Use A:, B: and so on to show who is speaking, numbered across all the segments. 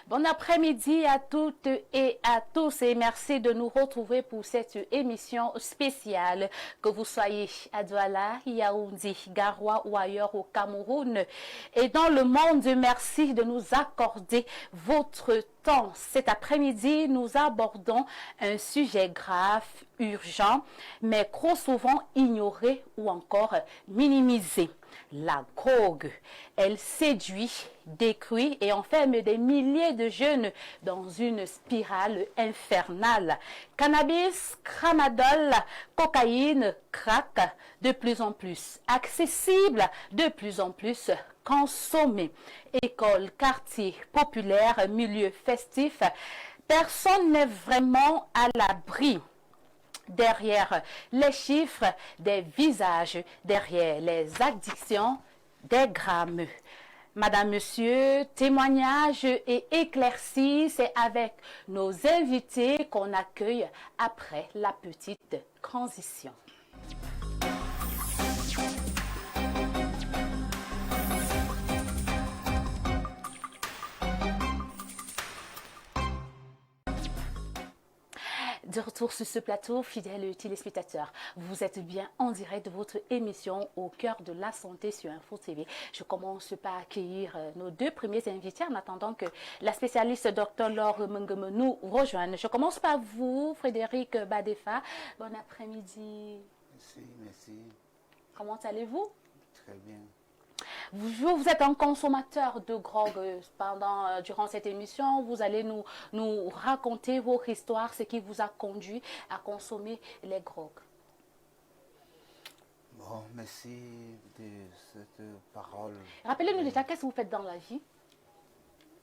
A: Bon après-midi à toutes et à tous et merci de nous retrouver pour cette émission spéciale. Que vous soyez à Douala, Yaoundé, Garoua ou ailleurs au Cameroun et dans le monde, merci de nous accorder votre temps. Cet après-midi, nous abordons un sujet grave, urgent, mais trop souvent ignoré ou encore minimisé. La drogue, elle séduit, détruit et enferme des milliers de jeunes dans une spirale infernale. Cannabis, tramadol, cocaïne, crack, de plus en plus accessible, de plus en plus consommé. Écoles, quartiers populaires, milieux festifs, personne n'est vraiment à l'abri. Derrière les chiffres, des visages, derrière les addictions, des grammes. Madame, Monsieur, témoignages et éclaircies, c'est avec nos invités qu'on accueille après la petite transition. De retour sur ce plateau, fidèles téléspectateurs, vous êtes bien en direct de votre émission Au cœur de la santé sur Info TV. Je commence par accueillir nos deux premiers invités en attendant que la spécialiste Dr Laure Mengeme nous rejoigne. Je commence par vous, Frédéric Badefa. Bon après-midi.
B: Merci, merci.
A: Comment allez-vous?
B: Très bien.
A: Vous êtes un consommateur de grog durant cette émission. Vous allez nous raconter votre histoire, ce qui vous a conduit à consommer les grogs.
B: Bon, merci de cette parole.
A: Rappelez-nous déjà, qu'est-ce que vous faites dans la vie?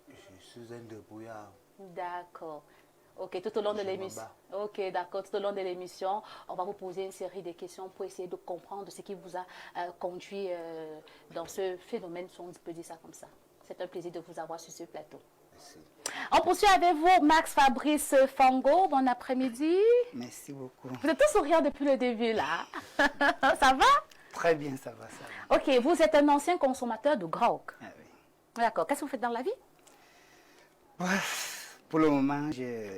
B: Je suis un débrouillard.
A: D'accord. Ok, tout au long de l'émission. Ok, d'accord. Tout au long de l'émission, on va vous poser une série de questions pour essayer de comprendre ce qui vous a conduit dans ce phénomène, si on peut dire ça comme ça. C'est un plaisir de vous avoir sur ce plateau.
B: Merci.
A: On poursuit avec vous, Max Fabrice Fango. Bon après-midi.
B: Merci beaucoup.
A: Vous êtes tout souriant depuis le début, là. Ça va?
B: Très bien, ça va, ça va.
A: Ok, vous êtes un ancien consommateur de grog.
B: Ah, oui.
A: D'accord. Qu'est-ce que vous faites dans la vie?
B: Ouais, pour le moment, je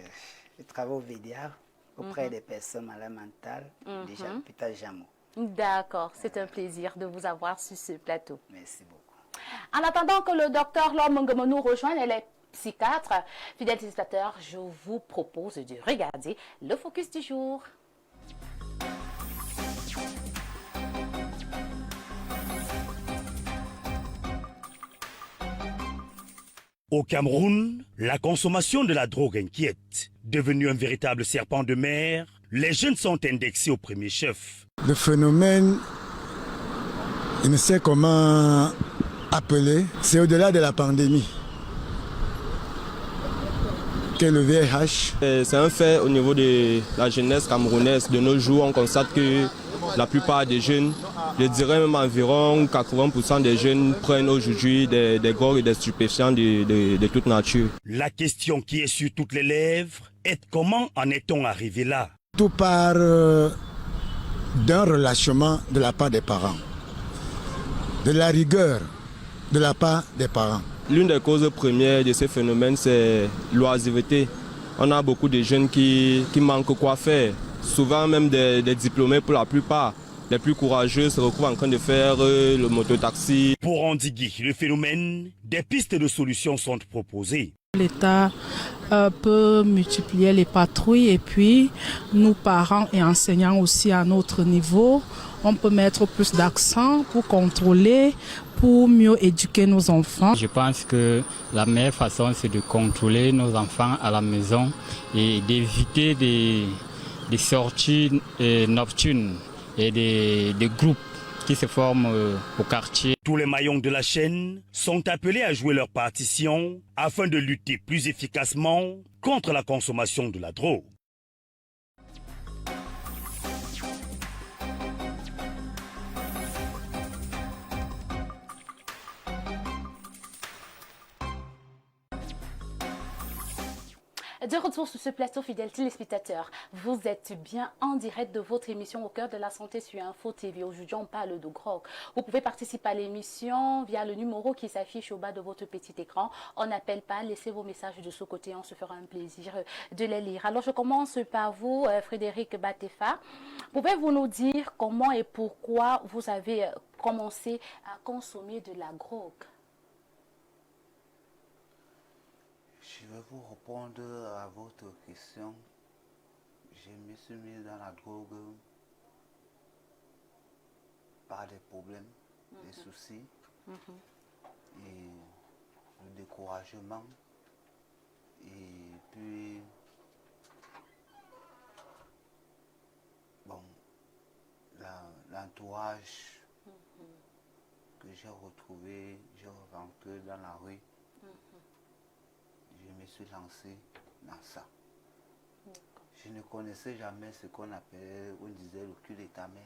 B: travaille au VDA auprès des personnes malades mentales, déjà l'hôpital Jameau.
A: D'accord, c'est un plaisir de vous avoir sur ce plateau.
B: Merci beaucoup.
A: En attendant que le docteur Laure Mengeme nous rejoigne, elle est psychiatre. Fidèles téléspectateurs, je vous propose de regarder le focus du jour.
C: Au Cameroun, la consommation de la drogue inquiète. Devenu un véritable serpent de mer, les jeunes sont indexés au premier chef.
D: Le phénomène, je ne sais comment appeler, c'est au-delà de la pandémie qu'est le VIH.
E: C'est un fait au niveau de la jeunesse camerounaise. De nos jours, on constate que la plupart des jeunes, je dirais même environ 80% des jeunes prennent aujourd'hui des drogues et des stupéfiants de toute nature.
C: La question qui est sur toutes les lèvres est comment en est-on arrivé là?
D: Tout part d'un relâchement de la part des parents, de la rigueur de la part des parents.
E: L'une des causes premières de ce phénomène, c'est l'oisiveté. On a beaucoup de jeunes qui manquent quoi faire. Souvent même des diplômés pour la plupart. Les plus courageux se retrouvent en train de faire le mototaxi.
C: Pour endiguer le phénomène, des pistes de solutions sont proposées.
F: L'État peut multiplier les patrouilles et puis nous, parents et enseignants aussi à notre niveau, on peut mettre plus d'accent pour contrôler, pour mieux éduquer nos enfants.
G: Je pense que la meilleure façon, c'est de contrôler nos enfants à la maison et d'éviter des sorties nocturnes et des groupes qui se forment au quartier.
C: Tous les maillons de la chaîne sont appelés à jouer leur partition afin de lutter plus efficacement contre la consommation de la drogue.
A: De retour sur ce plateau, fidèles téléspectateurs, vous êtes bien en direct de votre émission Au cœur de la santé sur Info TV. Aujourd'hui, on parle de grog. Vous pouvez participer à l'émission via le numéro qui s'affiche au bas de votre petit écran. On n'appelle pas, laissez vos messages de ce côté, on se fera un plaisir de les lire. Alors, je commence par vous, Frédéric Batefa. Pouvez-vous nous dire comment et pourquoi vous avez commencé à consommer de la grog?
B: Je vais vous répondre à votre question. Je me suis mis dans la drogue par des problèmes, des soucis et le découragement. Et puis, bon, l'entourage que j'ai retrouvé, j'ai rentré dans la rue. Je me suis lancé dans ça. Je ne connaissais jamais ce qu'on appelait, on disait le cul de ta mère,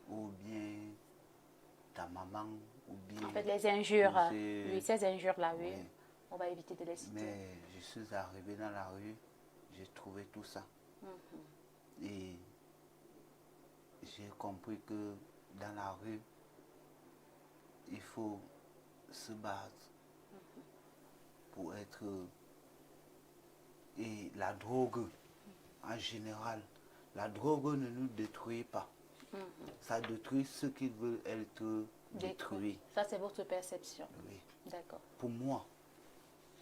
B: ou bien ta maman, ou bien...
A: En fait, les injures, oui, ces injures-là, oui. On va éviter de les citer.
B: Mais je suis arrivé dans la rue, j'ai trouvé tout ça. Et j'ai compris que dans la rue, il faut se battre pour être... Et la drogue, en général, la drogue ne nous détruit pas. Ça détruit ceux qui veulent être détruits.
A: Ça, c'est votre perception.
B: Oui.
A: D'accord.
B: Pour moi,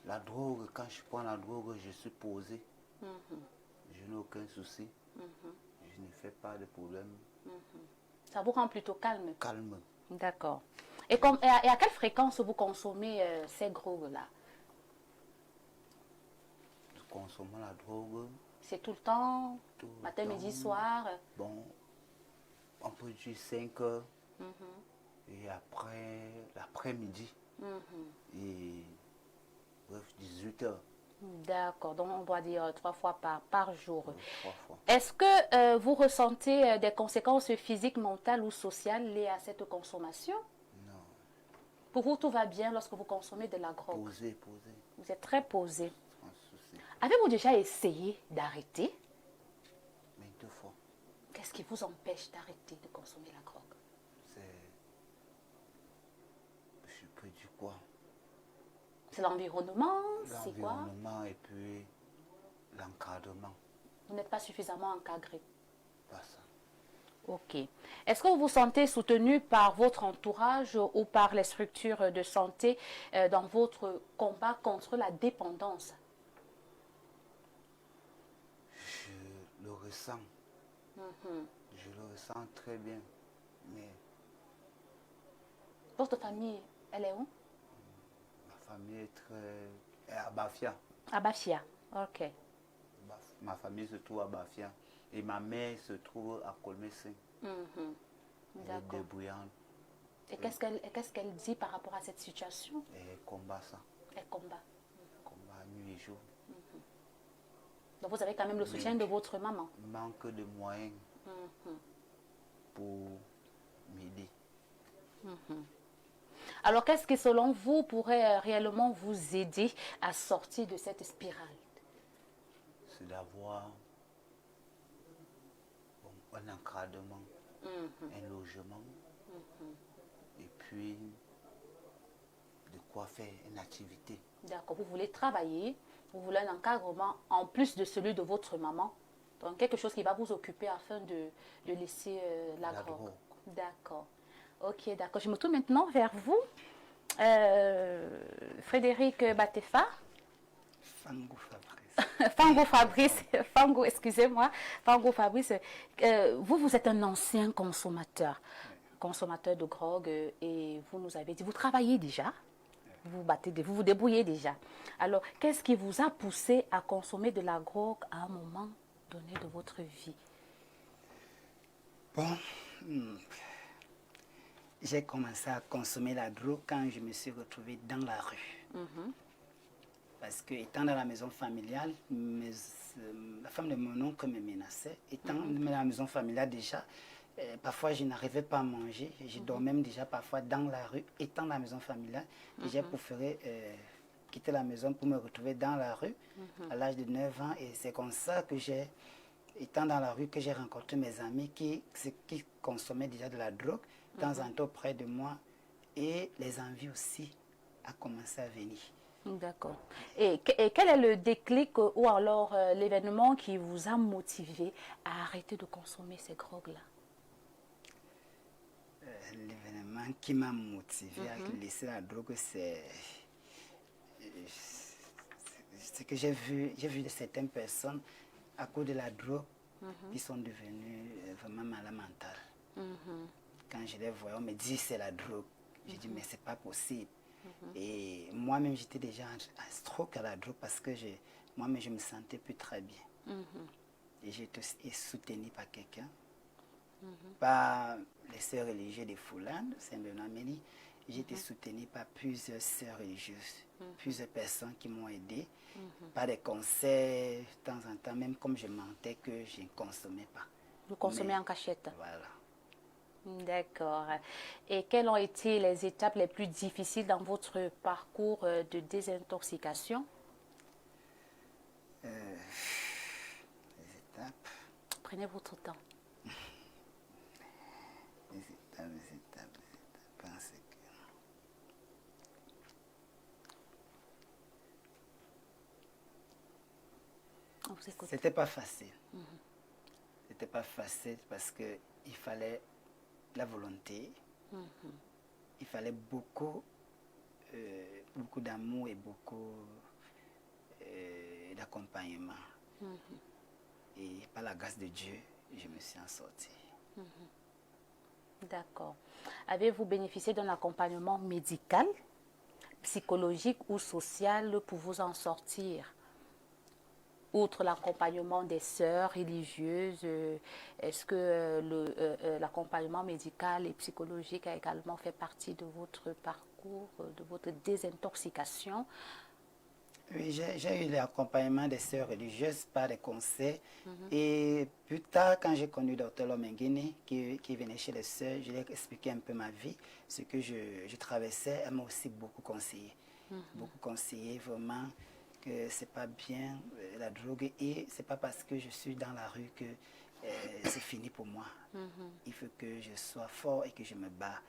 B: la drogue, quand je prends la drogue, je suis posé. Je n'ai aucun souci. Je ne fais pas de problème.
A: Ça vous rend plutôt calme?
B: Calme.
A: D'accord. Et à quelle fréquence vous consommez ces drogues-là?
B: Consommant la drogue.
A: C'est tout le temps?
B: Tout
A: Matin,
B: le
A: midi,
B: temps.
A: soir?
B: Bon, on peut dire 5 heures. Et après, l'après-midi. Et bref, 18 heures.
A: D'accord. Donc, on doit dire 3 fois par jour.
B: 3 fois.
A: Est-ce que vous ressentez des conséquences physiques, mentales ou sociales liées à cette consommation?
B: Non.
A: Pour vous, tout va bien lorsque vous consommez de la drogue?
B: Posé.
A: Vous êtes très posé.
B: Sans souci.
A: Avez-vous déjà essayé d'arrêter?
B: 22 fois.
A: Qu'est-ce qui vous empêche d'arrêter de consommer la drogue?
B: Je peux dire quoi?
A: C'est l'environnement? C'est quoi?
B: L'environnement et puis l'encadrement.
A: Vous n'êtes pas suffisamment encadré.
B: Pas ça.
A: Ok. Est-ce que vous vous sentez soutenu par votre entourage ou par les structures de santé dans votre combat contre la dépendance?
B: Je le ressens. Je le ressens très bien. Mais
A: Votre famille, elle est où?
B: ma famille est à Bafia.
A: À Bafia. Ok.
B: Ma famille se trouve à Bafia. Et ma mère se trouve à Colmessin. Elle est
A: D'accord.
B: débrouillante.
A: Et qu'est-ce qu'elle dit par rapport à cette situation?
B: Elle combat ça.
A: Elle combat.
B: Combat nuit et jour.
A: Donc vous avez quand même le soutien de votre maman.
B: Manque de moyens pour m'aider.
A: Alors qu'est-ce qui selon vous pourrait réellement vous aider à sortir de cette spirale?
B: C'est d'avoir un encadrement, un logement, et puis de quoi faire une activité.
A: D'accord, vous voulez travailler, vous voulez un encadrement en plus de celui de votre maman. Donc quelque chose qui va vous occuper afin de laisser la drogue. D'accord. Ok, d'accord. Je me tourne maintenant vers vous, Frédéric Batefa.
B: Fango Fabrice.
A: Fango Fabrice, Fango, excusez-moi, Fango Fabrice, vous êtes un ancien consommateur, consommateur de drogue, et vous nous avez dit, vous travaillez déjà, vous vous débrouillez déjà. Alors, qu'est-ce qui vous a poussé à consommer de la drogue à un moment donné de votre vie?
B: Bon, j'ai commencé à consommer la drogue quand je me suis retrouvé dans la rue. Parce que, étant dans la maison familiale, la femme de mon oncle me menaçait. Étant dans la maison familiale déjà, parfois je n'arrivais pas à manger. Je dormais même déjà parfois dans la rue. Étant dans la maison familiale, j'ai préféré quitté la maison pour me retrouver dans la rue à l'âge de 9 ans. Et c'est comme ça que étant dans la rue, que j'ai rencontré mes amis qui consommaient déjà de la drogue, de temps en temps près de moi. Et les envies aussi a commencé à venir.
A: D'accord. Et quel est le déclic ou alors l'événement qui vous a motivé à arrêter de consommer ces drogues-là?
B: L'événement qui m'a motivé à laisser la drogue, c'est que j'ai vu certaines personnes à cause de la drogue qui sont devenues vraiment malades mentales. Quand je les voyais, on me dit c'est la drogue. J'ai dit mais c'est pas possible. Et moi-même j'étais déjà en stroke à la drogue parce que moi-même je me sentais plus très bien. Et j'ai été soutenu par quelqu'un, par les sœurs religieuses de Foulane, Saint-Benoît-Mélie. J'ai été soutenu par plusieurs sœurs religieuses, plusieurs personnes qui m'ont aidé, par des conseils, de temps en temps, même comme je mentais que je ne consommais pas.
A: Vous consommez en cachette?
B: Voilà.
A: D'accord. Et quelles ont été les étapes les plus difficiles dans votre parcours de désintoxication?
B: Les étapes.
A: Prenez votre temps.
B: Les étapes. Pensez que...
A: On vous écoute.
B: C'était pas facile. C'était pas facile parce que il fallait la volonté, il fallait beaucoup d'amour et beaucoup d'accompagnement. Et par la grâce de Dieu, je me suis en sorti.
A: D'accord. Avez-vous bénéficié d'un accompagnement médical, psychologique ou social pour vous en sortir? Outre l'accompagnement des sœurs religieuses, est-ce que l'accompagnement médical et psychologique a également fait partie de votre parcours, de votre désintoxication?
B: Oui, j'ai eu l'accompagnement des sœurs religieuses par des conseils. Et plus tard, quand j'ai connu le Dr Lomengini, qui venait chez les sœurs, je lui ai expliqué un peu ma vie, ce que je traversais. Elle m'a aussi beaucoup conseillé. Beaucoup conseillé, vraiment, que c'est pas bien la drogue. Et c'est pas parce que je suis dans la rue que c'est fini pour moi. Il faut que je sois fort et que je me bats.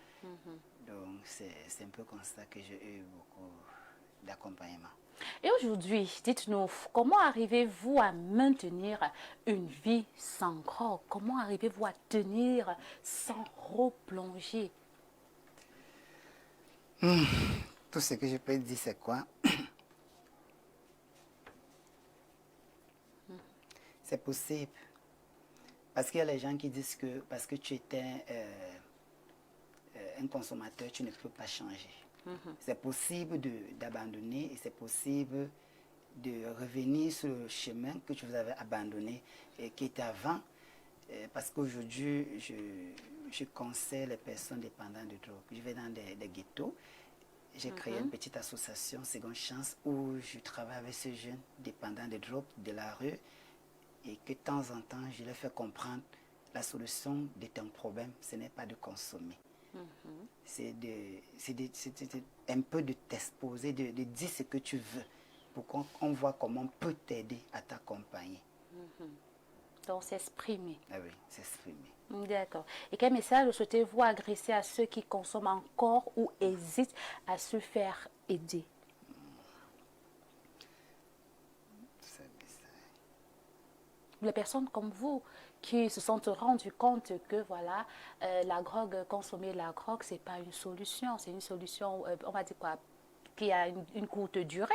B: Donc, c'est un peu comme ça que j'ai eu beaucoup d'accompagnement.
A: Et aujourd'hui, dites-nous, comment arrivez-vous à maintenir une vie sans drogue? Comment arrivez-vous à tenir sans replonger?
B: Tout ce que je peux dire, c'est quoi? C'est possible. Parce qu'il y a les gens qui disent que parce que tu étais un consommateur, tu ne peux pas changer. C'est possible d'abandonner et c'est possible de revenir sur le chemin que tu avais abandonné et qui était avant. Parce qu'aujourd'hui, je conseille les personnes dépendantes de drogue. Je vais dans des ghettos. J'ai créé une petite association, Seconde Chance, où je travaille avec ces jeunes dépendants de drogue de la rue et que de temps en temps, je leur fais comprendre la solution de ton problème, ce n'est pas de consommer. C'est un peu de t'exposer, de dire ce que tu veux pour qu'on voit comment on peut t'aider à t'accompagner.
A: Donc, s'exprimer.
B: Ah oui, s'exprimer.
A: D'accord. Et quel message souhaitez-vous adresser à ceux qui consomment encore ou hésitent à se faire aider? Les personnes comme vous qui se sont rendues compte que voilà, la drogue, consommer la drogue, ce n'est pas une solution. C'est une solution, on va dire quoi, qui a une courte durée.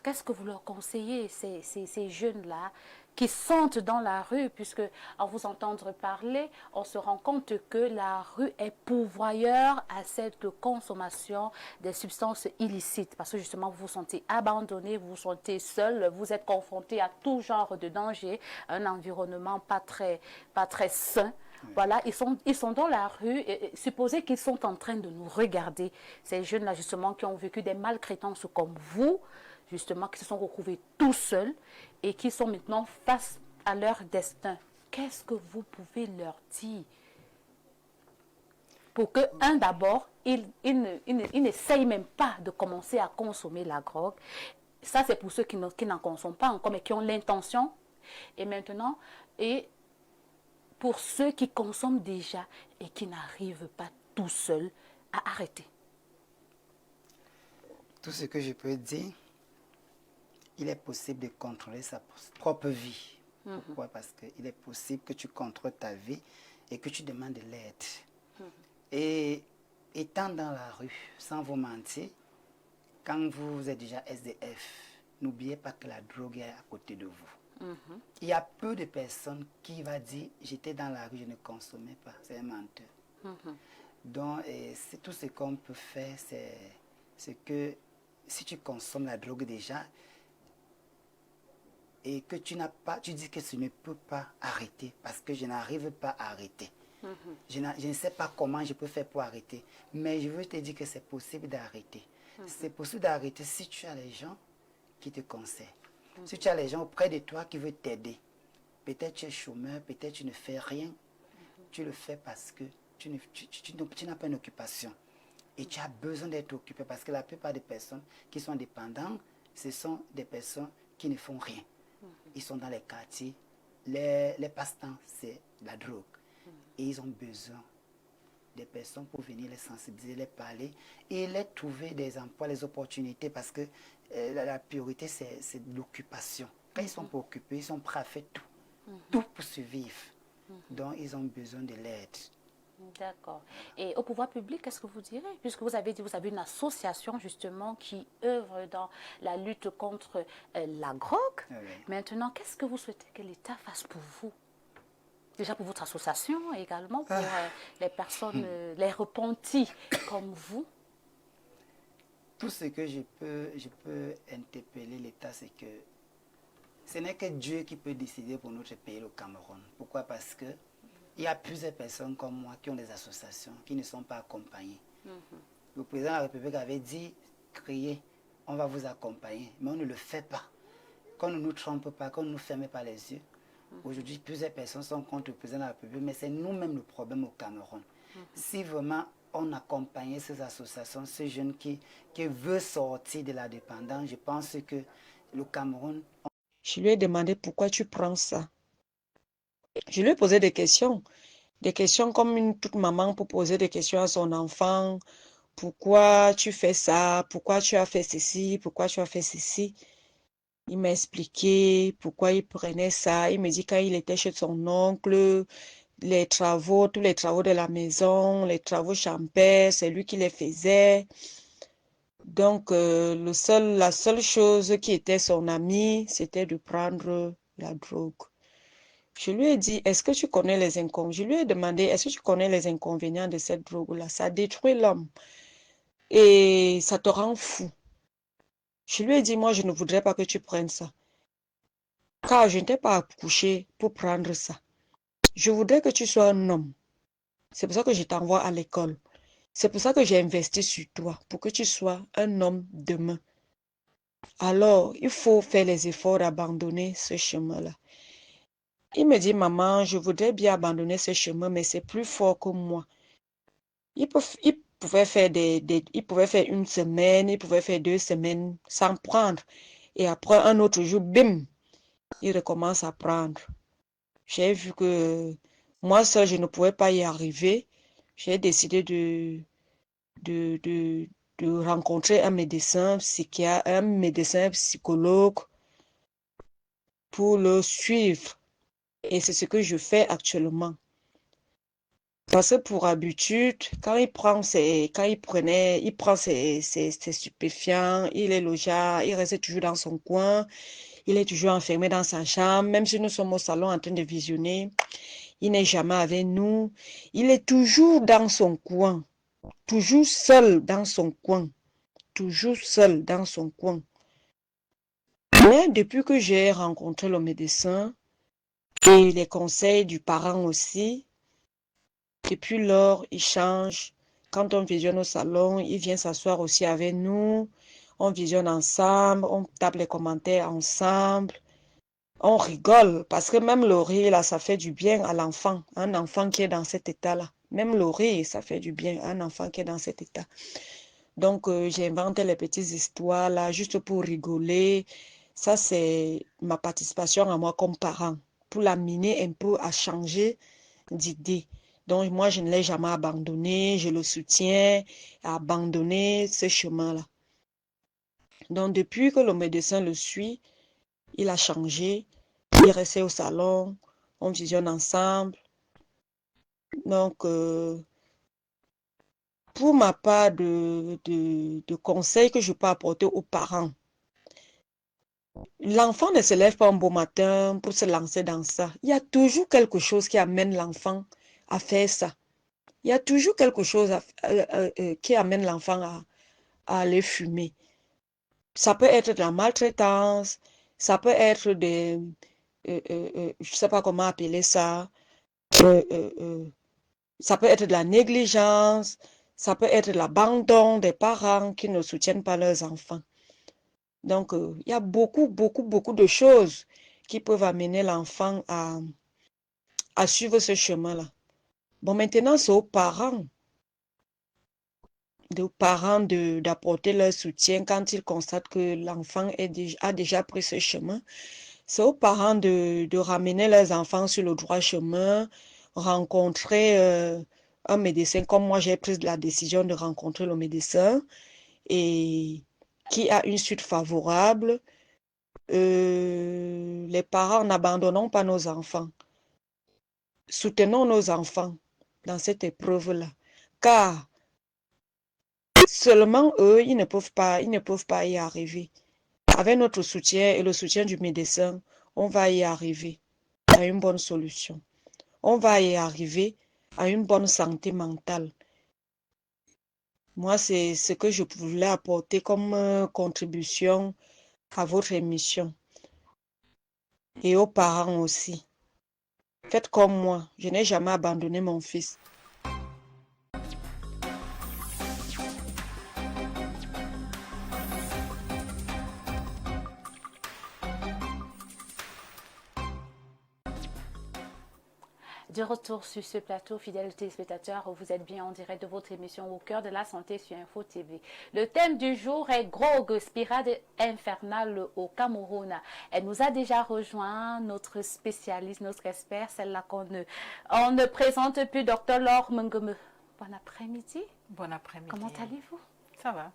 A: Qu'est-ce que vous leur conseillez, ces jeunes-là qui sentent dans la rue, puisque en vous entendre parler, on se rend compte que la rue est pourvoyeur à cette consommation des substances illicites, parce que justement vous vous sentez abandonné, vous vous sentez seul, vous êtes confronté à tout genre de danger, un environnement pas très sain. Voilà, ils sont dans la rue, et supposez qu'ils sont en train de nous regarder, ces jeunes-là justement qui ont vécu des maltraitances comme vous, justement, qui se sont retrouvés tout seuls et qui sont maintenant face à leur destin. Qu'est-ce que vous pouvez leur dire? pour que, d'abord, il n'essaye même pas de commencer à consommer la drogue. Ça, c'est pour ceux qui n'en consomment pas encore, mais qui ont l'intention. Et maintenant, et pour ceux qui consomment déjà et qui n'arrivent pas tout seuls à arrêter.
B: Tout ce que je peux dire, il est possible de contrôler sa propre vie. Pourquoi? Parce qu'il est possible que tu contrôles ta vie et que tu demandes de l'aide. Et étant dans la rue, sans vous mentir, quand vous êtes déjà SDF, n'oubliez pas que la drogue est à côté de vous. Il y a peu de personnes qui vont dire « j'étais dans la rue, je ne consommais pas ». C'est un menteur. Donc, c'est tout ce qu'on peut faire, c'est que si tu consommes la drogue déjà et que tu dis que tu ne peux pas arrêter parce que je n'arrive pas à arrêter. Je ne sais pas comment je peux faire pour arrêter, mais je veux te dire que c'est possible d'arrêter. C'est possible d'arrêter si tu as les gens qui te conseillent. Si tu as les gens auprès de toi qui veulent t'aider. Peut-être tu es chômeur, peut-être tu ne fais rien. Tu le fais parce que tu n'as pas une occupation. Et tu as besoin d'être occupé parce que la plupart des personnes qui sont dépendantes, ce sont des personnes qui ne font rien. Ils sont dans les quartiers. Les passe-temps, c'est la drogue. Et ils ont besoin des personnes pour venir les sensibiliser, les parler et les trouver des emplois, les opportunités parce que la priorité, c'est l'occupation. Quand ils sont pas occupés, ils sont prêts à faire tout. Tout pour survivre. Donc, ils ont besoin de l'aide.
A: D'accord. Et au pouvoir public, qu'est-ce que vous direz? Puisque vous avez dit, vous avez une association justement qui œuvre dans la lutte contre la drogue.
B: Oui.
A: Maintenant, qu'est-ce que vous souhaitez que l'État fasse pour vous? Déjà pour votre association et également pour les personnes, les repentis comme vous.
B: Tout ce que je peux interpeller l'État, c'est que ce n'est que Dieu qui peut décider pour notre pays, le Cameroun. Pourquoi? Parce que il y a plusieurs personnes comme moi qui ont des associations qui ne sont pas accompagnées. Le président de la République avait dit, criez, on va vous accompagner, mais on ne le fait pas. Qu'on ne nous trompe pas, qu'on ne nous ferme pas les yeux. Aujourd'hui, plusieurs personnes sont contre le président de la République, mais c'est nous-mêmes le problème au Cameroun. Si vraiment on accompagnait ces associations, ces jeunes qui veulent sortir de la dépendance, je pense que le Cameroun...
H: Je lui ai demandé pourquoi tu prends ça. Je lui ai posé des questions comme une toute maman pour poser des questions à son enfant. Pourquoi tu fais ça? Pourquoi tu as fait ceci? Pourquoi tu as fait ceci? Il m'a expliqué pourquoi il prenait ça. Il me dit quand il était chez son oncle, tous les travaux de la maison, les travaux champêtres, c'est lui qui les faisait. Donc, la seule chose qui était son ami, c'était de prendre la drogue. Je lui ai dit, est-ce que tu connais les inconvénients? Je lui ai demandé, est-ce que tu connais les inconvénients de cette drogue-là? Ça détruit l'homme et ça te rend fou. Je lui ai dit, moi, je ne voudrais pas que tu prennes ça. Car je n'étais pas accouchée pour prendre ça. Je voudrais que tu sois un homme. C'est pour ça que je t'envoie à l'école. C'est pour ça que j'ai investi sur toi, pour que tu sois un homme demain. Alors, il faut faire les efforts d'abandonner ce chemin-là. Il me dit, maman, je voudrais bien abandonner ce chemin, mais c'est plus fort que moi. Il pouvait faire il pouvait faire une semaine, il pouvait faire 2 semaines sans prendre. Et après, un autre jour, bim, il recommence à prendre. J'ai vu que moi seule, je ne pouvais pas y arriver. J'ai décidé de rencontrer un médecin psychiatre, un médecin psychologue pour le suivre. Et c'est ce que je fais actuellement. Parce que pour habitude, quand il prend ses stupéfiants, il est logé, il reste toujours dans son coin, il est toujours enfermé dans sa chambre, même si nous sommes au salon en train de visionner, il n'est jamais avec nous, il est toujours dans son coin, toujours seul dans son coin, toujours seul dans son coin. Mais depuis que j'ai rencontré le médecin et les conseils du parent aussi, depuis lors, il change. Quand on visionne au salon, il vient s'asseoir aussi avec nous. On visionne ensemble, on tape les commentaires ensemble. On rigole parce que même le rire, là, ça fait du bien à l'enfant. Un enfant qui est dans cet état-là Même le rire, ça fait du bien à un enfant qui est dans cet état. Donc, j'invente les petites histoires là, juste pour rigoler. Ça, c'est ma participation à moi comme parent, pour l'amener un peu à changer d'idée. Donc, moi, je ne l'ai jamais abandonné, je le soutiens à abandonner ce chemin-là. Donc, depuis que le médecin le suit, il a changé. Il est resté au salon, on visionne ensemble. Donc, pour ma part de conseils que je peux apporter aux parents, l'enfant ne se lève pas un beau matin pour se lancer dans ça. Il y a toujours quelque chose qui amène l'enfant à faire ça. Il y a toujours quelque chose qui amène l'enfant à aller fumer. Ça peut être de la maltraitance, ça peut être des... je ne sais pas comment appeler ça. Ça peut être de la négligence, ça peut être de l'abandon des parents qui ne soutiennent pas leurs enfants. Donc, il y a beaucoup de choses qui peuvent amener l'enfant à suivre ce chemin-là. Bon, maintenant, c'est aux parents d'apporter leur soutien quand ils constatent que l'enfant a déjà pris ce chemin. C'est aux parents de ramener leurs enfants sur le droit chemin, rencontrer un médecin, comme moi j'ai pris la décision de rencontrer le médecin et qui a une suite favorable. Les parents, n'abandonnons pas nos enfants. Soutenons nos enfants dans cette épreuve-là, car seulement eux, ils ne peuvent pas y arriver. Avec notre soutien et le soutien du médecin, on va y arriver à une bonne solution. On va y arriver à une bonne santé mentale. Moi, c'est ce que je voulais apporter comme contribution à votre émission. Et aux parents aussi. Faites comme moi. Je n'ai jamais abandonné mon fils.
A: De retour sur ce plateau, fidèles téléspectateurs, vous êtes bien en direct de votre émission Au cœur de la santé sur Info TV. Le thème du jour est Grogue, spirale infernale au Cameroun. Elle nous a déjà rejoint, notre spécialiste, notre expert, celle-là on ne présente plus, Dr Laure Mengeme. Bon après-midi.
I: Bon après-midi.
A: Comment allez-vous?
I: Ça va.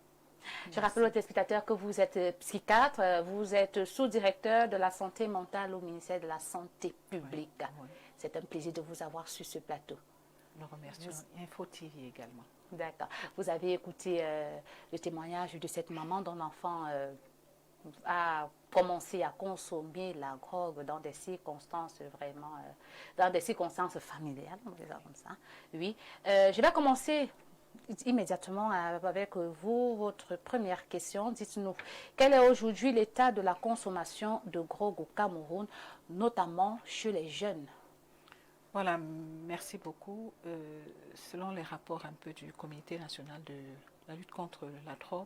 A: Je rappelle aux téléspectateurs que vous êtes psychiatre, vous êtes sous-directeur de la santé mentale au ministère de la Santé publique. Oui, oui. C'est un plaisir de vous avoir sur ce plateau.
I: Nous remercions Info TV également.
A: D'accord. Vous avez écouté le témoignage de cette maman dont l'enfant a commencé à consommer la drogue dans des circonstances vraiment, dans des circonstances familiales, on va dire comme ça. Oui. Je vais commencer immédiatement avec vous, votre première question. Dites-nous, quel est aujourd'hui l'état de la consommation de drogue au Cameroun, notamment chez les jeunes?
I: Voilà, merci beaucoup. Selon les rapports un peu du Comité national de la lutte contre la drogue,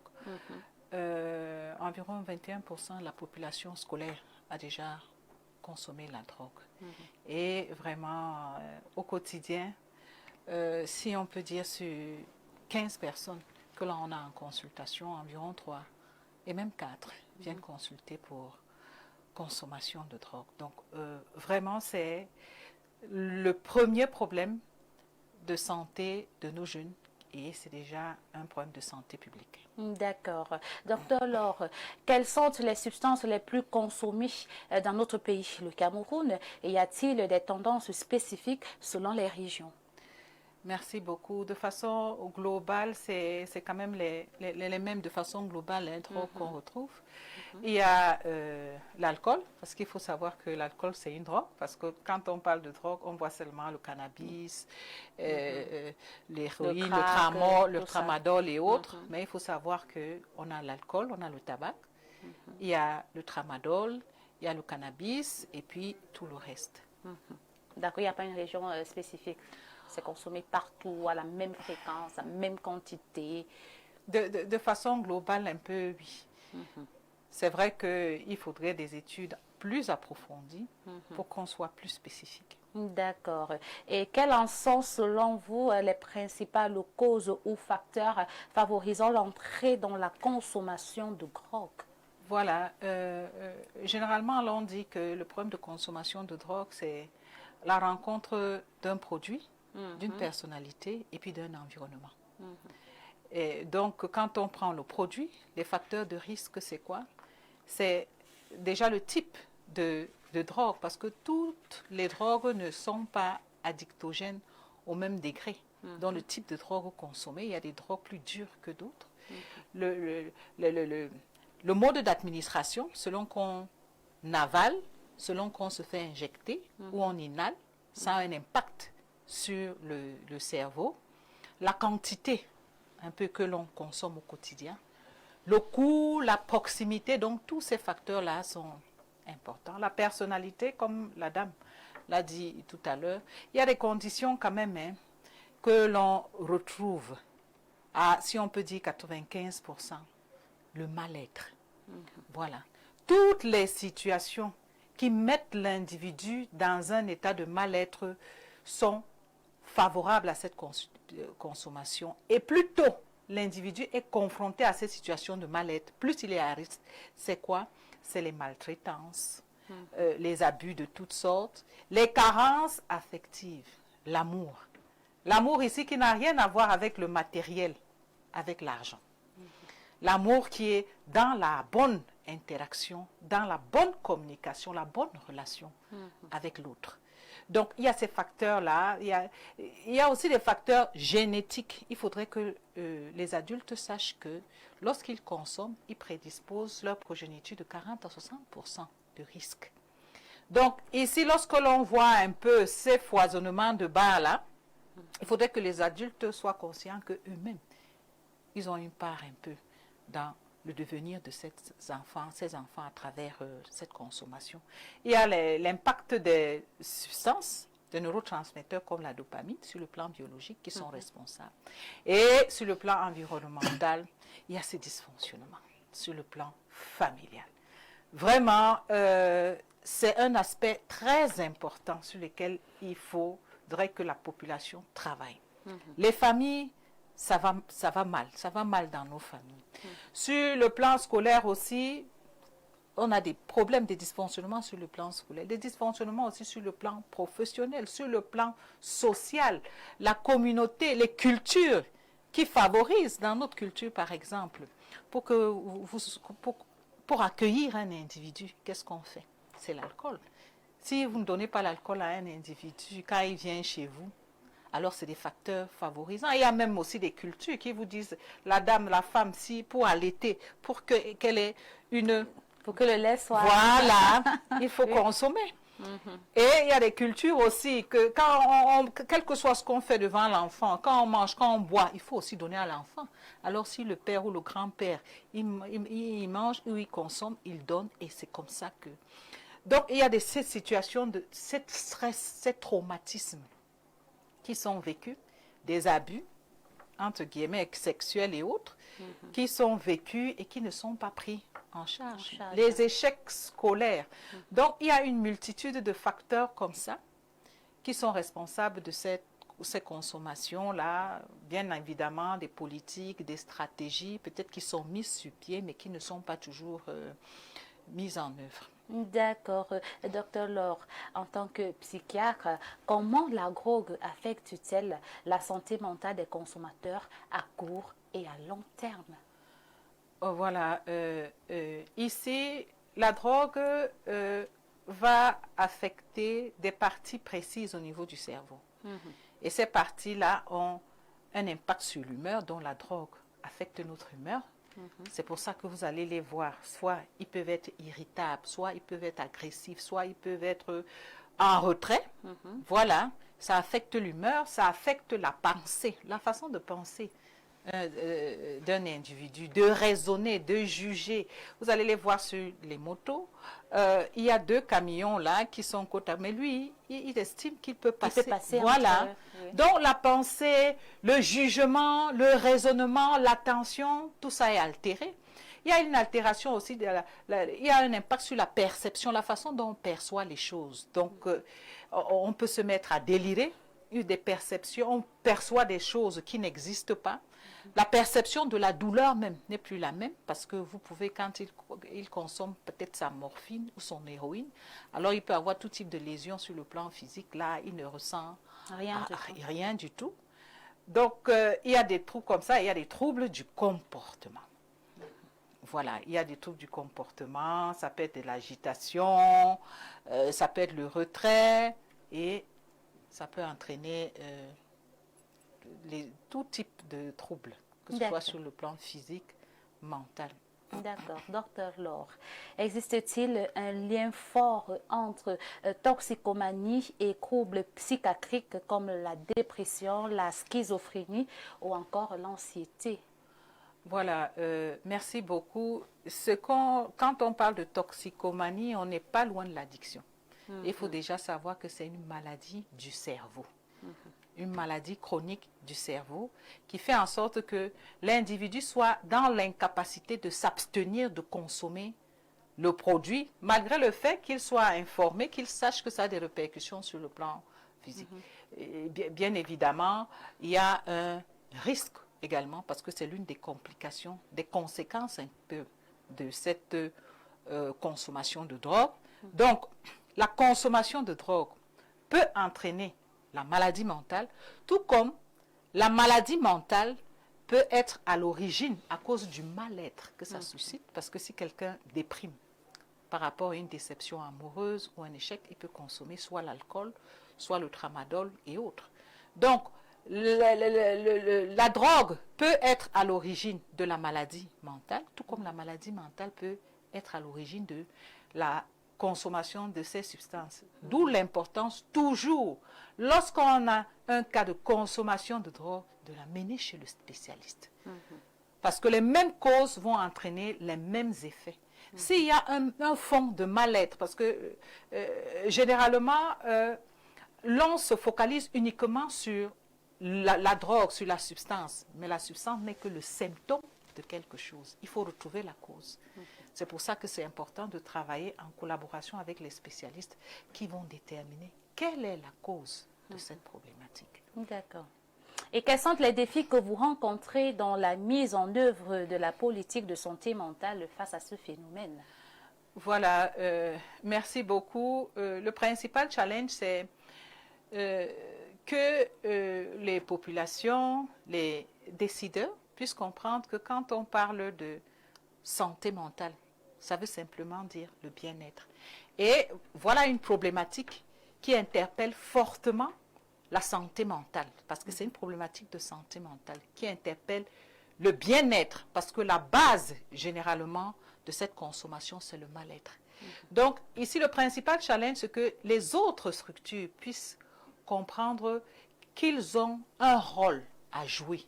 I: environ 21% de la population scolaire a déjà consommé la drogue. Et vraiment, au quotidien, si on peut dire sur 15 personnes que l'on a en consultation, environ 3 et même 4 viennent consulter pour consommation de drogue. Donc, vraiment, c'est le premier problème de santé de nos jeunes et c'est déjà un problème de santé publique.
A: D'accord. Docteur Laure, quelles sont les substances les plus consommées dans notre pays, le Cameroun, et y a-t-il des tendances spécifiques selon les régions?
I: Merci beaucoup. De façon globale, c'est quand même les mêmes de façon globale les drogues qu'on retrouve. Il y a l'alcool, parce qu'il faut savoir que l'alcool, c'est une drogue, parce que quand on parle de drogue, on voit seulement le cannabis, l'héroïne, le tramadol et autres, mais il faut savoir qu'on a l'alcool, on a le tabac, il y a le tramadol, il y a le cannabis et puis tout le reste.
A: D'accord, il n'y a pas une région spécifique? C'est consommé partout, à la même fréquence, à la même quantité?
I: De façon globale, un peu, oui. C'est vrai qu'il faudrait des études plus approfondies pour qu'on soit plus spécifique.
A: D'accord. Et quelles en sont, selon vous, les principales causes ou facteurs favorisant l'entrée dans la consommation de drogue?
I: Voilà. Généralement, on dit que le problème de consommation de drogue, c'est la rencontre d'un produit, d'une personnalité et puis d'un environnement. Et donc, quand on prend le produit, les facteurs de risque, c'est quoi? C'est déjà le type de drogue, parce que toutes les drogues ne sont pas addictogènes au même degré. Dans le type de drogue consommée, il y a des drogues plus dures que d'autres. Le mode d'administration, selon qu'on avale, selon qu'on se fait injecter ou on inhale, ça a un impact sur le cerveau. La quantité, un peu que l'on consomme au quotidien, le coût, la proximité, donc tous ces facteurs-là sont important. La personnalité, comme la dame l'a dit tout à l'heure, il y a des conditions quand même que l'on retrouve à, si on peut dire 95%, le mal-être. Voilà. Toutes les situations qui mettent l'individu dans un état de mal-être sont favorables à cette consommation. Et plus tôt l'individu est confronté à ces situations de mal-être, plus il est à risque. C'est quoi? C'est les maltraitances, les abus de toutes sortes, les carences affectives, l'amour. L'amour ici qui n'a rien à voir avec le matériel, avec l'argent. L'amour qui est dans la bonne interaction, dans la bonne communication, la bonne relation avec l'autre. Donc, il y a ces facteurs-là. Il y a aussi des facteurs génétiques. Il faudrait que les adultes sachent que lorsqu'ils consomment, ils prédisposent leur progéniture de 40 à 60% de risque. Donc, ici, lorsque l'on voit un peu ces foisonnements de bas-là, il faudrait que les adultes soient conscients qu'eux-mêmes, ils ont une part un peu dans le devenir de ces enfants à travers cette consommation. Il y a l'impact des substances, des neurotransmetteurs comme la dopamine sur le plan biologique qui sont responsables. Et sur le plan environnemental, il y a ces dysfonctionnements sur le plan familial. Vraiment, c'est un aspect très important sur lequel il faudrait que la population travaille. Les familles, ça va mal dans nos familles. Sur le plan scolaire aussi, on a des problèmes, des dysfonctionnements sur le plan scolaire, des dysfonctionnements aussi sur le plan professionnel, sur le plan social, la communauté, les cultures qui favorisent, dans notre culture par exemple, pour accueillir un individu, qu'est-ce qu'on fait? C'est l'alcool. Si vous ne donnez pas l'alcool à un individu, quand il vient chez vous, alors c'est des facteurs favorisants. Il y a même aussi des cultures qui vous disent, la dame, la femme, si pour allaiter, pour qu'elle ait une...
A: Pour que le lait soit...
I: Voilà, il faut consommer. Et il y a des cultures aussi que quel que soit ce qu'on fait devant l'enfant, quand on mange, quand on boit, il faut aussi donner à l'enfant. Alors si le père ou le grand-père, il mange ou il consomme, il donne et c'est comme ça que... Donc il y a ces situations de cet stress, ces traumatismes qui sont vécus, des abus, entre guillemets, sexuels et autres, qui sont vécus et qui ne sont pas pris en charge. Les échecs scolaires. Donc, il y a une multitude de facteurs comme ça qui sont responsables de ces consommations-là. Bien évidemment, des politiques, des stratégies, peut-être qui sont mises sur pied, mais qui ne sont pas toujours mises en œuvre.
A: D'accord. Docteur Laure, en tant que psychiatre, comment la drogue affecte-t-elle la santé mentale des consommateurs à court et à long terme?
I: Voilà. Ici, la drogue va affecter des parties précises au niveau du cerveau. Et ces parties-là ont un impact sur l'humeur, dont la drogue affecte notre humeur. C'est pour ça que vous allez les voir. Soit ils peuvent être irritables, soit ils peuvent être agressifs, soit ils peuvent être en retrait. Voilà, ça affecte l'humeur, ça affecte la pensée, la façon de penser d'un individu, de raisonner, de juger. Vous allez les voir sur les motos. Il y a 2 camions là qui sont côte à côte, mais lui, il estime qu'il peut passer. Voilà. Donc la pensée, le jugement, le raisonnement, l'attention, tout ça est altéré. Il y a une altération aussi, il y a un impact sur la perception, la façon dont on perçoit les choses. Donc, on peut se mettre à délirer, des perceptions, on perçoit des choses qui n'existent pas. La perception de la douleur même n'est plus la même parce que vous pouvez, quand il consomme peut-être sa morphine ou son héroïne, alors il peut avoir tout type de lésions sur le plan physique. Là, il ne ressent rien du tout. Donc, il y a des troubles comme ça, il y a des troubles du comportement. Voilà, il y a des troubles du comportement, ça peut être de l'agitation, ça peut être le retrait et ça peut entraîner tout type de troubles, que ce soit sur le plan physique, mental.
A: D'accord. Docteur Laure, existe-t-il un lien fort entre toxicomanie et troubles psychiatriques comme la dépression, la schizophrénie ou encore l'anxiété?
I: Voilà, merci beaucoup. Quand on parle de toxicomanie, on n'est pas loin de l'addiction. Il faut déjà savoir que c'est une maladie du cerveau. Une maladie chronique du cerveau qui fait en sorte que l'individu soit dans l'incapacité de s'abstenir de consommer le produit, malgré le fait qu'il soit informé, qu'il sache que ça a des répercussions sur le plan physique. Et bien évidemment, il y a un risque également, parce que c'est l'une des complications, des conséquences un peu de cette consommation de drogue. Donc, la consommation de drogue peut entraîner la maladie mentale, tout comme la maladie mentale peut être à l'origine à cause du mal-être que ça suscite, parce que si quelqu'un déprime par rapport à une déception amoureuse ou un échec, il peut consommer soit l'alcool, soit le tramadol et autres. Donc, la drogue peut être à l'origine de la maladie mentale, tout comme la maladie mentale peut être à l'origine de la consommation de ces substances. D'où l'importance toujours, lorsqu'on a un cas de consommation de drogue, de la mener chez le spécialiste. Parce que les mêmes causes vont entraîner les mêmes effets. S'il y a un fond de mal-être, parce que généralement, l'on se focalise uniquement sur la drogue, sur la substance, mais la substance n'est que le symptôme de quelque chose. Il faut retrouver la cause. C'est pour ça que c'est important de travailler en collaboration avec les spécialistes qui vont déterminer quelle est la cause de cette problématique.
A: D'accord. Et quels sont les défis que vous rencontrez dans la mise en œuvre de la politique de santé mentale face à ce phénomène?
I: Voilà, merci beaucoup. Le principal challenge, c'est que les populations, les décideurs puissent comprendre que quand on parle de santé mentale, ça veut simplement dire le bien-être. Et voilà une problématique qui interpelle fortement la santé mentale, parce que c'est une problématique de santé mentale qui interpelle le bien-être, parce que la base, généralement, de cette consommation, c'est le mal-être. Donc, ici, le principal challenge, c'est que les autres structures puissent comprendre qu'ils ont un rôle à jouer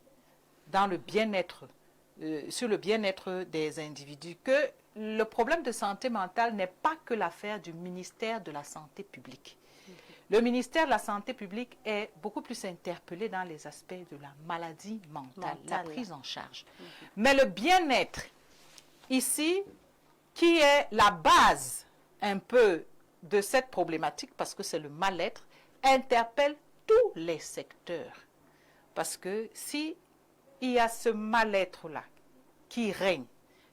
I: dans le bien-être, sur le bien-être des individus, que le problème de santé mentale n'est pas que l'affaire du ministère de la Santé publique. Le ministère de la Santé publique est beaucoup plus interpellé dans les aspects de la maladie mentale, la prise en charge. Mais le bien-être, ici, qui est la base un peu de cette problématique, parce que c'est le mal-être, interpelle tous les secteurs. Parce que si il y a ce mal-être-là qui règne,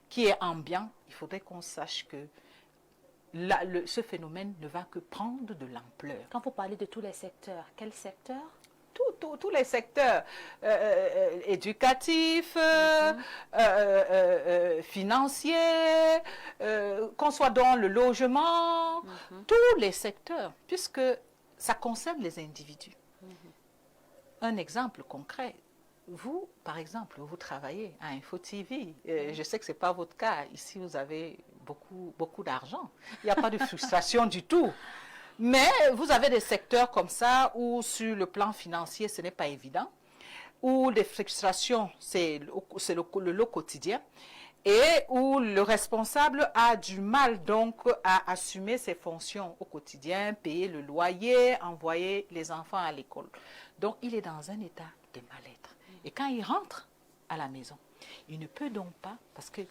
I: qui est ambiant, il faudrait qu'on sache que ce phénomène ne va que prendre de l'ampleur.
A: Quand vous parlez de tous les secteurs, quels secteurs?
I: Tous les secteurs, éducatifs, financiers, qu'on soit dans le logement, tous les secteurs, puisque ça concerne les individus. Un exemple concret. Vous, par exemple, vous travaillez à Info TV. Je sais que ce n'est pas votre cas. Ici, vous avez beaucoup d'argent. Il n'y a pas de frustration du tout. Mais vous avez des secteurs comme ça où, sur le plan financier, ce n'est pas évident. Où les frustrations, c'est le lot quotidien. Et où le responsable a du mal donc à assumer ses fonctions au quotidien, payer le loyer, envoyer les enfants à l'école. Donc, il est dans un état de mal-être. Et quand il rentre à la maison, il ne peut donc pas, parce que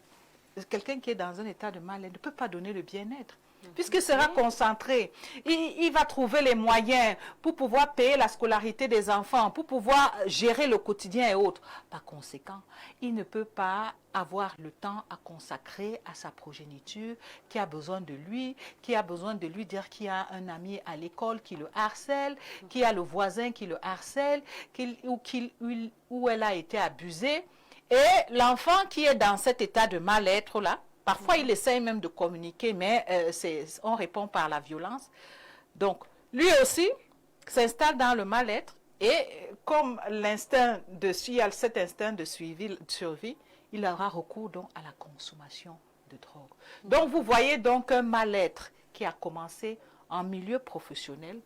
I: quelqu'un qui est dans un état de mal-être ne peut pas donner le bien-être. puisqu'il sera concentré. Il va trouver les moyens pour pouvoir payer la scolarité des enfants, pour pouvoir gérer le quotidien et autres. Par conséquent, il ne peut pas avoir le temps à consacrer à sa progéniture qui a besoin de lui, qui a besoin de lui dire qu'il y a un ami à l'école qui le harcèle, qu'il y a le voisin qui le harcèle, où elle a été abusée. Et l'enfant qui est dans cet état de mal-être-là, parfois il essaye même de communiquer, mais on répond par la violence. Donc, lui aussi s'installe dans le mal-être et comme il y a cet instinct de survie, il aura recours donc à la consommation de drogue. Donc, vous voyez donc un mal-être qui a commencé en milieu professionnel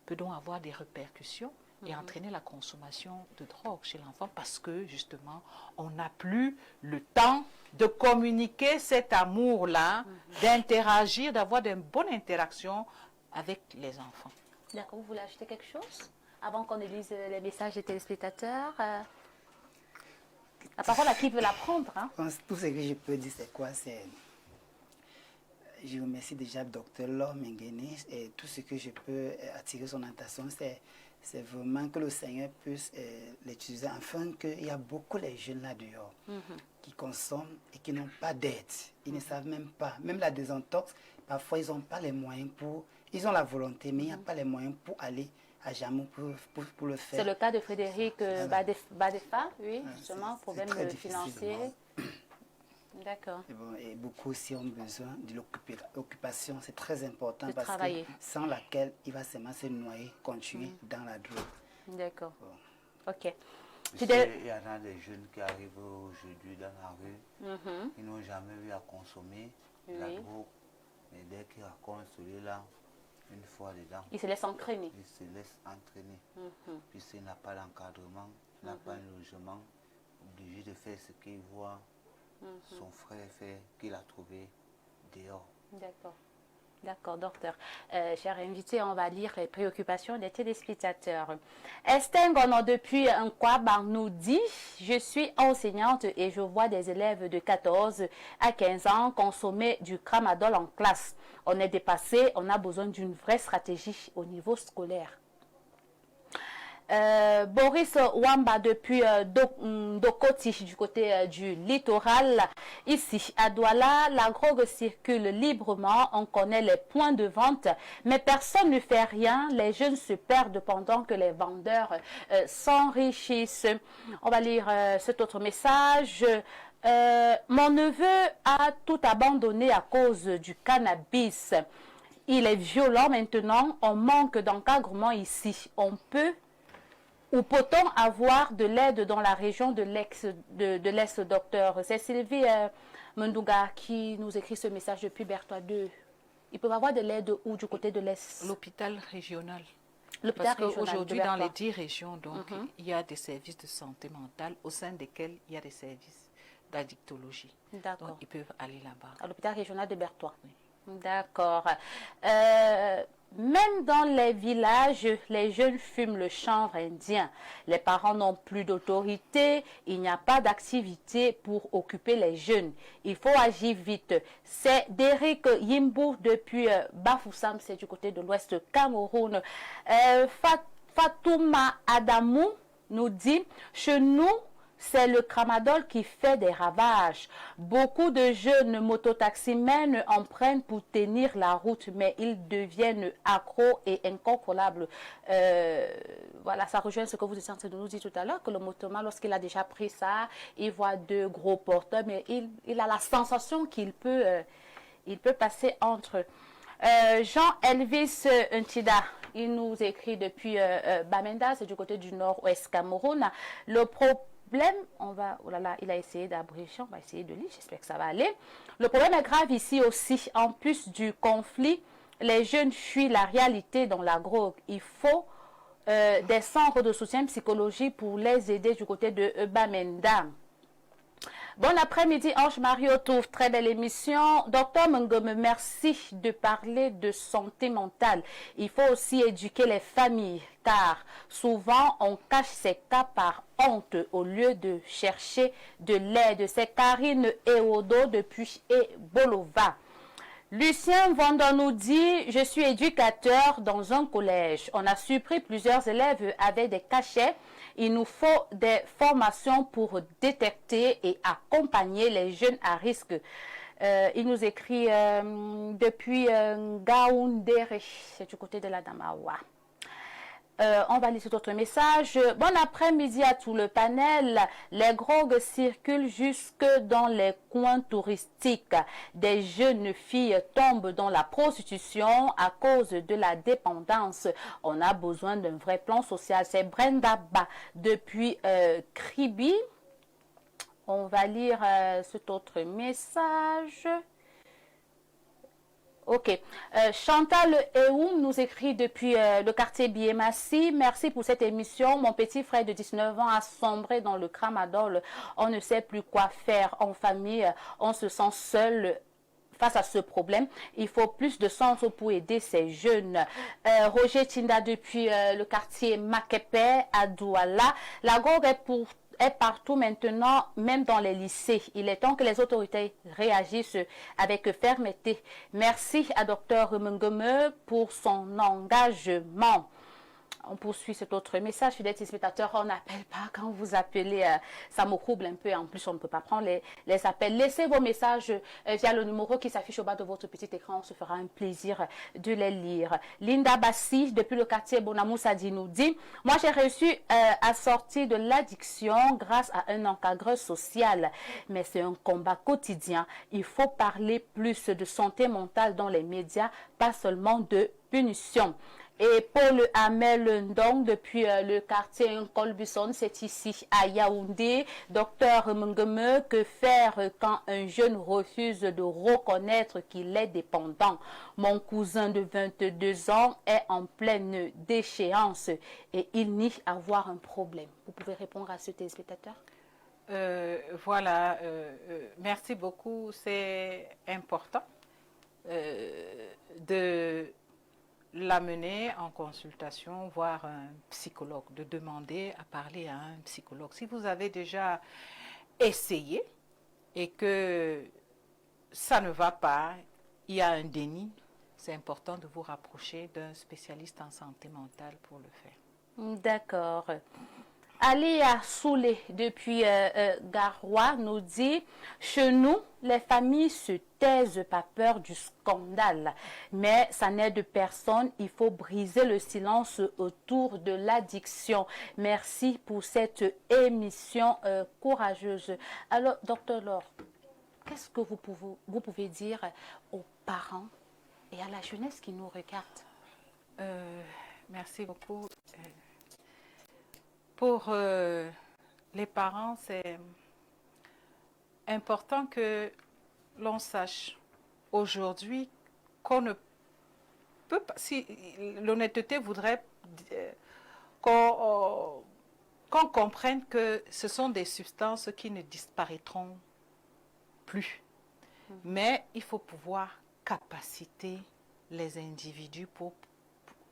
I: peut donc avoir des répercussions et entraîner la consommation de drogue chez l'enfant parce que justement, on n'a plus le temps de communiquer cet amour-là, d'interagir, d'avoir de bonnes interactions avec les enfants.
A: D'accord, vous voulez ajouter quelque chose avant qu'on lise les messages des téléspectateurs? La parole à qui veut la prendre, hein?
B: Tout ce que je peux dire, c'est quoi? Je remercie déjà le docteur Laure Mengeni et tout ce que je peux attirer son attention, c'est vraiment que le Seigneur puisse l'utiliser afin qu'il y a beaucoup de jeunes là dehors qui consomment et qui n'ont pas d'aide. Ils ne savent même pas. Même la désintox, parfois ils n'ont pas les moyens pour... Ils ont la volonté, mais il n'y a pas les moyens pour aller à Jamou pour le faire.
A: C'est le cas de Frédéric Badefa, oui, justement, problème financier. D'accord.
B: Et beaucoup aussi ont besoin de l'occupation, c'est très important parce
A: travailler.
B: Que sans laquelle il va seulement se noyer, continuer dans la drogue.
A: D'accord.
B: Bon.
A: Ok.
J: Il y en a des jeunes qui arrivent aujourd'hui dans la rue, ils n'ont jamais eu à consommer la drogue, mais dès qu'ils racontent celui-là, une fois dedans,
A: ils se laissent entraîner.
J: Ils se laissent entraîner. Puisqu'il n'a pas d'encadrement, il n'a pas un logement, obligé de faire ce qu'il voit. Son frère fait qu'il a trouvé dehors.
A: D'accord. D'accord, docteur. Chers invités, on va lire les préoccupations des téléspectateurs. Esther Ngono depuis Nkwaba nous dit « Je suis enseignante et je vois des élèves de 14 à 15 ans consommer du tramadol en classe. On est dépassé, on a besoin d'une vraie stratégie au niveau scolaire. » Boris Wamba depuis Dokoti du côté du littoral. Ici à Douala, la drogue circule librement, on connaît les points de vente, mais personne ne fait rien. Les jeunes se perdent pendant que les vendeurs s'enrichissent. On va lire cet autre message. Mon neveu a tout abandonné à cause du cannabis. Il est violent maintenant, on manque d'encadrement ici. Ou peut-on avoir de l'aide dans la région de l'Est, docteur? C'est Sylvie Mendouga qui nous écrit ce message depuis Berthois 2. Ils peuvent avoir de l'aide où du côté de l'Est?
I: L'hôpital régional.
A: L'hôpital
I: Parce
A: régional
I: qu'aujourd'hui, dans les 10 régions, donc, il y a des services de santé mentale au sein desquels il y a des services d'addictologie.
A: D'accord.
I: Donc, ils peuvent aller là-bas.
A: À l'hôpital régional de Berthois.
I: Oui.
A: D'accord. Même dans les villages, les jeunes fument le chanvre indien. Les parents n'ont plus d'autorité. Il n'y a pas d'activité pour occuper les jeunes. Il faut agir vite. C'est Derek Yimbu depuis Bafoussam, c'est du côté de l'ouest Cameroun. Fatouma Adamou nous dit, chez nous, c'est le tramadol qui fait des ravages. Beaucoup de jeunes mototaximens en prennent pour tenir la route, mais ils deviennent accros et incontrôlables. Voilà, ça rejoint ce que vous étiez en train de nous dire tout à l'heure, que le motoman, lorsqu'il a déjà pris ça, il voit deux gros porteurs, mais il a la sensation qu'il peut passer entre eux. Jean-Elvis Ntida, il nous écrit depuis Bamenda, c'est du côté du nord-ouest Cameroun. Le problème, oh là là, il a essayé d'abréger, on va essayer de lire, j'espère que ça va aller. Le problème est grave ici aussi. En plus du conflit, les jeunes fuient la réalité dans la drogue. Il faut des centres de soutien psychologique pour les aider du côté de Bamenda. Bon après-midi, Ange Mario Touf, très belle émission. Docteur Mengome, merci de parler de santé mentale. Il faut aussi éduquer les familles, car souvent on cache ces cas par honte au lieu de chercher de l'aide. C'est Karine Eodo depuis Bolova. Lucien Vendon nous dit, je suis éducateur dans un collège. On a surpris plusieurs élèves avec des cachets. Il nous faut des formations pour détecter et accompagner les jeunes à risque. Il nous écrit depuis Gaoundéré, c'est du côté de la Damawa. On va lire cet autre message. Bon après-midi à tout le panel. Les drogues circulent jusque dans les coins touristiques. Des jeunes filles tombent dans la prostitution à cause de la dépendance. On a besoin d'un vrai plan social. C'est Brenda Ba depuis Kribi. On va lire cet autre message. Ok. Chantal Eoum nous écrit depuis le quartier Biemassi. Merci pour cette émission. Mon petit frère de 19 ans a sombré dans le tramadol. On ne sait plus quoi faire en famille. On se sent seul face à ce problème. Il faut plus de sens pour aider ces jeunes. Roger Tinda depuis le quartier Makepe à Douala. La drogue est partout maintenant, même dans les lycées. Il est temps que les autorités réagissent avec fermeté. Merci à Dr Mungeme pour son engagement. On poursuit cet autre message. Fidèles téléspectateurs, on n'appelle pas. Quand vous appelez, ça me trouble un peu. En plus, on ne peut pas prendre les appels. Laissez vos messages via le numéro qui s'affiche au bas de votre petit écran. On se fera un plaisir de les lire. Linda Bassi, depuis le quartier Bonamoussadi, nous dit, moi j'ai réussi à sortir de l'addiction grâce à un encadreur social. Mais c'est un combat quotidien. Il faut parler plus de santé mentale dans les médias, pas seulement de punition. Et Paul Hamel Ndong, depuis le quartier Nkolbusson, c'est ici à Yaoundé. Docteur Mungeme, que faire quand un jeune refuse de reconnaître qu'il est dépendant? Mon cousin de 22 ans est en pleine déchéance et il nie avoir un problème. Vous pouvez répondre à ce téléspectateur?
I: Voilà, merci beaucoup. C'est important de l'amener en consultation, voir un psychologue, de demander à parler à un psychologue. Si vous avez déjà essayé et que ça ne va pas, il y a un déni, c'est important de vous rapprocher d'un spécialiste en santé mentale pour le faire.
A: D'accord. Alia Soulé, depuis Garoua, nous dit « Chez nous, les familles se taisent par peur du scandale. Mais ça n'aide personne. Il faut briser le silence autour de l'addiction. Merci pour cette émission courageuse. » Alors, docteur Laure, qu'est-ce que vous pouvez dire aux parents et à la jeunesse qui nous regarde?
I: Merci beaucoup. Pour les parents, c'est important que l'on sache aujourd'hui qu'on ne peut pas, si l'honnêteté voudrait qu'on comprenne que ce sont des substances qui ne disparaîtront plus. Mais il faut pouvoir capaciter les individus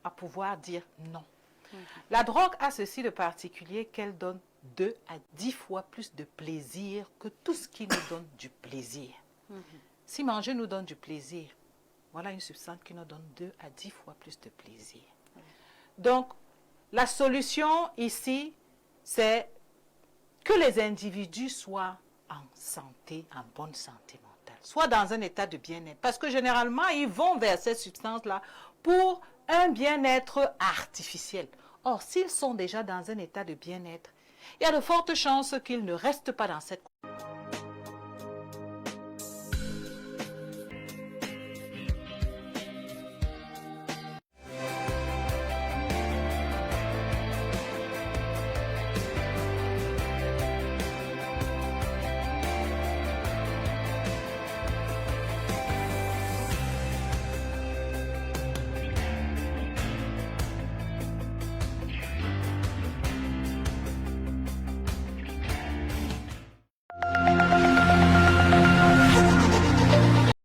I: à pouvoir dire non. La drogue a ceci de particulier qu'elle donne 2 à 10 fois plus de plaisir que tout ce qui nous donne du plaisir. Si manger nous donne du plaisir, voilà une substance qui nous donne 2 à 10 fois plus de plaisir. Donc, la solution ici, c'est que les individus soient en santé, en bonne santé mentale, soient dans un état de bien-être. Parce que généralement, ils vont vers ces substances-là pour un bien-être artificiel. Or, s'ils sont déjà dans un état de bien-être, il y a de fortes chances qu'ils ne restent pas dans cette